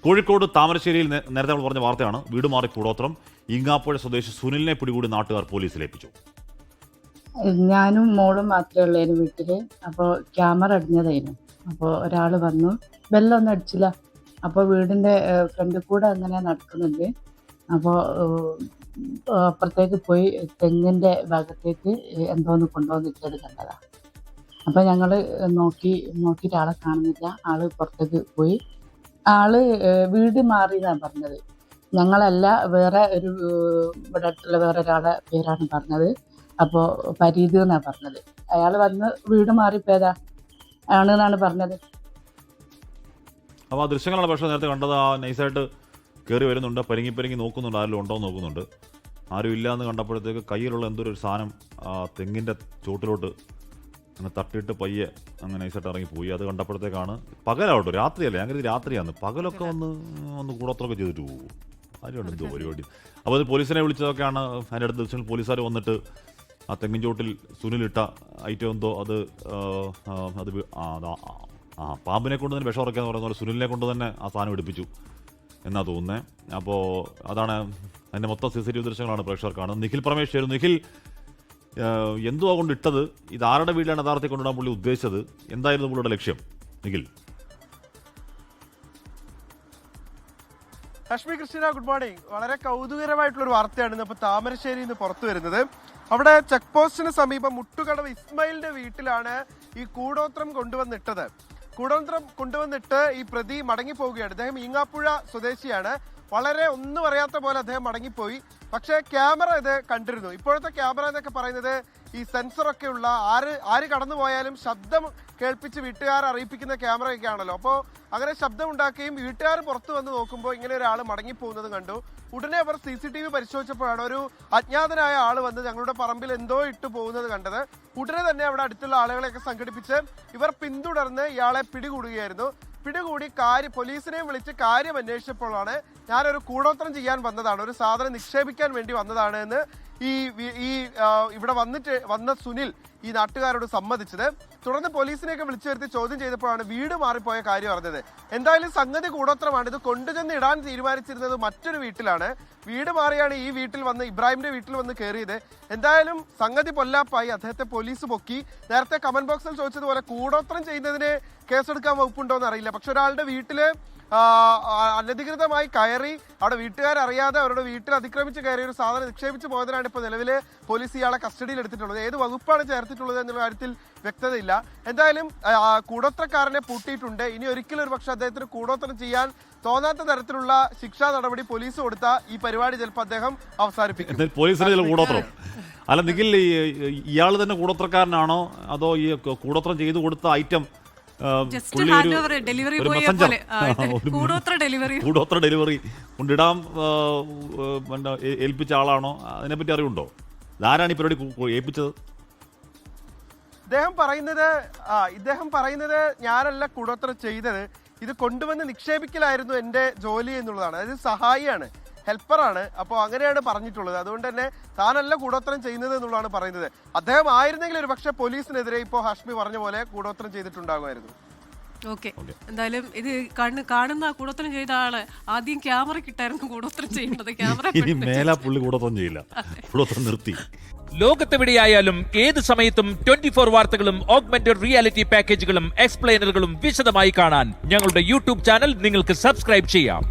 കോഴിക്കോട് താമരശ്ശേരിയിൽ നേരത്തെ നമ്മൾ പറഞ്ഞ വാർത്തയാണ്. വീട് മാറി കൂടോത്രം. ഈങ്ങാപ്പുഴ സ്വദേശി സുനിലിനെ പിടികൂടി നാട്ടുകാർ പോലീസിലേൽപ്പിച്ചു. ഞാനും മോളും മാത്രമേ ഉള്ളായിരുന്നു വീട്ടില്. അപ്പോൾ ക്യാമറ അടിഞ്ഞതായിരുന്നു. അപ്പോൾ ഒരാൾ വന്നു, ബെല്ലൊന്നും അടിച്ചില്ല. അപ്പോൾ വീടിന്റെ ഫ്രണ്ടിൽ കൂടെ അങ്ങനെ നടക്കുന്നുണ്ട്. അപ്പോൾ അപ്പുറത്തേക്ക് പോയി തെങ്ങിന്റെ ഭാഗത്തേക്ക് എന്തോന്ന് കൊണ്ടുവന്നിട്ടത് കണ്ടതാ. അപ്പോൾ ഞങ്ങൾ നോക്കിയിട്ട് ആളെ കാണുന്നില്ല. ആള് പുറത്തേക്ക് പോയി. ആള് വീട് മാറിയെന്നാണ് പറഞ്ഞത്. ഞങ്ങളല്ല, വേറെ ഒരു ഇവിടെ അടുത്തുള്ള വേറെ ഒരാളെ പേരാണ് പറഞ്ഞത്. അപ്പോൾ പരീത് എന്നാണ് പറഞ്ഞത്. അയാൾ വന്ന് വീട് മാറിപ്പോയതാ ആണെന്നാണ് പറഞ്ഞത്. അപ്പോൾ ആ ദൃശ്യങ്ങളാണ് പക്ഷേ നേരത്തെ കണ്ടത്. ആ നൈസായിട്ട് കയറി വരുന്നുണ്ട്, പരിങ്ങി നോക്കുന്നുണ്ട്, ആരെങ്കിലും ഉണ്ടോ എന്ന് നോക്കുന്നുണ്ട്. ആരും ഇല്ല എന്ന് കണ്ടപ്പോഴത്തേക്ക് കയ്യിലുള്ള എന്തൊരു സാധനം തെങ്ങിൻ്റെ ചോട്ടിലോട്ട് അങ്ങനെ തട്ടിയിട്ട് പയ്യെ അങ്ങനെ നൈസായിട്ട് ഇറങ്ങിപ്പോയി. അത് കണ്ടപ്പോഴത്തേക്കാണ് പകലാവട്ടോ, രാത്രിയല്ലേ, അങ്ങനെ രാത്രിയാണ്. പകലൊക്കെ വന്ന് കൂടോത്രമൊക്കെ ചെയ്തിട്ട് പോകും. ആരുണ്ട് എന്തോ പരിപാടി. അപ്പോൾ അത് പോലീസിനെ വിളിച്ചതൊക്കെയാണ്. അതിൻ്റെ അടുത്ത ദിവസങ്ങളിൽ പോലീസുകാർ വന്നിട്ട് ആ തെങ്ങിൻ ചോട്ടിൽ സുനിലിട്ട ഐറ്റം എന്തോ അത് പാമ്പിനെ കൊണ്ട് തന്നെ വിഷം ഉറക്കാന്ന് പറയുന്ന പോലെ സുനിലിനെ കൊണ്ട് തന്നെ ആ സാധനം എടുപ്പിച്ചു എന്നാണ് തോന്നുന്നത്. അപ്പോൾ അതാണ് അതിൻ്റെ മൊത്തം CCTV ദൃശ്യങ്ങളാണ് പ്രേക്ഷകർ കാണുന്നത്. നിഖിൽ പ്രമേഷ് ആയിരുന്നു. നിഖിൽ, എന്തുവാ കൊണ്ട് ഇട്ടത്? ഇത് ആരുടെ വീട്ടിലാണ് യഥാർത്ഥത്തിൽ കൊണ്ടിടാൻ പുള്ളി ഉദ്ദേശിച്ചത്? എന്തായിരുന്നു പുള്ളിയുടെ ലക്ഷ്യം? നിഖിൽ. Lakshmi Krishna, good morning. വളരെ കൗതുകരമായിട്ടുള്ളൊരു വാർത്തയാണ് ഇന്ന് ഇപ്പോൾ താമരശ്ശേരിയിൽ നിന്ന് പുറത്തു വരുന്നത്. അവിടെ ചെക്ക് പോസ്റ്റിന് സമീപം മുട്ടുകടവ് ഇസ്മായിലിന്റെ വീട്ടിലാണ് ഈ കൂടോത്രം കൊണ്ടുവന്നിട്ടത്. കൂടോത്രം കൊണ്ടുവന്നിട്ട് ഈ പ്രതി മടങ്ങിപ്പോവുകയാണ്. അദ്ദേഹം ഈങ്ങാപ്പുഴ സ്വദേശിയാണ്. വളരെ ഒന്നും അറിയാത്ത പോലെ അദ്ദേഹം മടങ്ങിപ്പോയി. പക്ഷേ ക്യാമറ ഇത് കണ്ടിരുന്നു. ഇപ്പോഴത്തെ ക്യാമറ എന്നൊക്കെ പറയുന്നത് ഈ സെൻസറൊക്കെ ഉള്ള ആര് കടന്നു പോയാലും ശബ്ദം കേൾപ്പിച്ച് വീട്ടുകാരെ അറിയിപ്പിക്കുന്ന ക്യാമറയൊക്കെ ആണല്ലോ. അപ്പോൾ അങ്ങനെ ശബ്ദം ഉണ്ടാക്കുകയും വീട്ടുകാർ പുറത്തു വന്ന് നോക്കുമ്പോൾ ഇങ്ങനെ ഒരാൾ മടങ്ങിപ്പോകുന്നത് കണ്ടു. ഉടനെ അവർ CCTV പരിശോധിച്ചപ്പോഴാണ് ഒരു അജ്ഞാതനായ ആൾ വന്ന് ഞങ്ങളുടെ പറമ്പിൽ എന്തോ ഇട്ട് പോകുന്നത് കണ്ടത്. ഉടനെ തന്നെ അവിടെ അടുത്തുള്ള ആളുകളെയൊക്കെ സംഘടിപ്പിച്ച് ഇവർ പിന്തുടർന്ന് ഇയാളെ പിടികൂടുകയായിരുന്നു. പിടികൂടി പോലീസിനെയും വിളിച്ച് കാര്യം അന്വേഷിച്ചപ്പോഴാണ് ഞാനൊരു കൂടോത്രം ചെയ്യാൻ വന്നതാണ്, ഒരു സാധനം നിക്ഷേപിക്കാൻ വേണ്ടി വന്നതാണ് എന്ന് ഇവിടെ വന്ന സുനിൽ ഈ നാട്ടുകാരോട് സമ്മതിച്ചത്. തുടർന്ന് പോലീസിനെയൊക്കെ വിളിച്ചു വരുത്തി ചോദ്യം ചെയ്തപ്പോഴാണ് വീട് മാറിപ്പോയ കാര്യം അറിഞ്ഞത്. എന്തായാലും സംഗതി കൂടോത്രമാണ്. ഇത് കൊണ്ടുചെന്ന് ഇടാൻ തീരുമാനിച്ചിരുന്നത് മറ്റൊരു വീട്ടിലാണ്. വീട് മാറിയാണ് ഈ വീട്ടിൽ വന്ന് ഇബ്രാഹിമിന്റെ വീട്ടിൽ വന്ന് കയറിയത്. എന്തായാലും സംഗതി പൊല്ലാപ്പായി. അദ്ദേഹത്തെ പോലീസ് പൊക്കി. നേരത്തെ കമന്റ് ബോക്സിൽ ചോദിച്ചതുപോലെ കൂടോത്രം ചെയ്യുന്നതിന് കേസെടുക്കാൻ വകുപ്പുണ്ടോ എന്ന് അറിയില്ല. പക്ഷെ ഒരാളുടെ വീട്ടില് അനധികൃതമായി കയറി അവിടെ വീട്ടുകാരറിയാതെ അവരുടെ വീട്ടിൽ അതിക്രമിച്ച് കയറി ഒരു സാധനം നിക്ഷേപിച്ച് പോയതിനാണ് ഇപ്പോൾ നിലവിൽ പോലീസ് ഇയാളെ കസ്റ്റഡിയിൽ എടുത്തിട്ടുള്ളത്. ഏത് വകുപ്പാണ് ചേർത്തിട്ടുള്ളത് എന്നുള്ള കാര്യത്തിൽ വ്യക്തതയില്ല. എന്തായാലും കൂടോത്രക്കാരനെ പൂട്ടിയിട്ടുണ്ട്. ഇനി ഒരിക്കലും ഒരു പക്ഷെ അദ്ദേഹത്തിന് കൂടോത്രം ചെയ്യാൻ തോന്നാത്ത തരത്തിലുള്ള ശിക്ഷാ നടപടി പോലീസ് കൊടുത്ത ഈ പരിപാടി ചിലപ്പോൾ അദ്ദേഹം അവസാനിപ്പിക്കും. പോലീസിന് കൂടോത്രം അല്ല നിഖിൽ, ഇയാൾ തന്നെ കൂടോത്രക്കാരനാണോ അതോ ഈ കൂടോത്രം ചെയ്തു കൊടുത്ത ഐറ്റം കൂടോത്ര ഡെലിവറി കൊണ്ടിടാൻ ഏൽപ്പിച്ച ആളാണോ? അതിനെപ്പറ്റി അറിവുണ്ടോ? ആരാണ് ഈ പരിപാടി ഏൽപ്പിച്ചത്? ഇദ്ദേഹം പറയുന്നത് ഞാനല്ല കൂടോത്രം ചെയ്തത്, ഇത് കൊണ്ടുവന്ന് നിക്ഷേപിക്കലായിരുന്നു എന്റെ ജോലി എന്നുള്ളതാണ്. അതായത് സഹായിയാണ്, ഹെൽപ്പറാണ്. അപ്പോൾ അങ്ങനെയാണ് പറഞ്ഞിട്ടുള്ളത്. അതുകൊണ്ട് തന്നെ താനല്ല കൂടോത്രം ചെയ്യുന്നത് എന്നുള്ളതാണ് പറയുന്നത്. അദ്ദേഹം ആയിരുന്നെങ്കിൽ ഒരു പക്ഷേ പോലീസിനെതിരെ ഇപ്പോൾ ഹാഷ്മി പറഞ്ഞ പോലെ കൂടോത്രം ചെയ്തിട്ടുണ്ടാകുമായിരുന്നു. ഓക്കെ, എന്തായാലും ഇത് കാണുന്ന കൂടോത്രം ചെയ്ത ആള് ആദ്യം ക്യാമറ കിട്ടായിരുന്നു കൂടോത്രം ചെയ്യുന്നത്. ക്യാമറ പുള്ളി കൂടോത്രം ചെയ്യില്ല, കൂടോത്രം നിർത്തി. ലോകത്തെവിടെയായാലും ഏത് സമയത്തും 24 വാർത്തകളും ഓഗ്മെന്റഡ് റിയാലിറ്റി പാക്കേജുകളും എക്സ്പ്ലെയിനറുകളും വിശദമായി കാണാൻ ഞങ്ങളുടെ YouTube ചാനൽ നിങ്ങൾക്ക് സബ്സ്ക്രൈബ് ചെയ്യാം.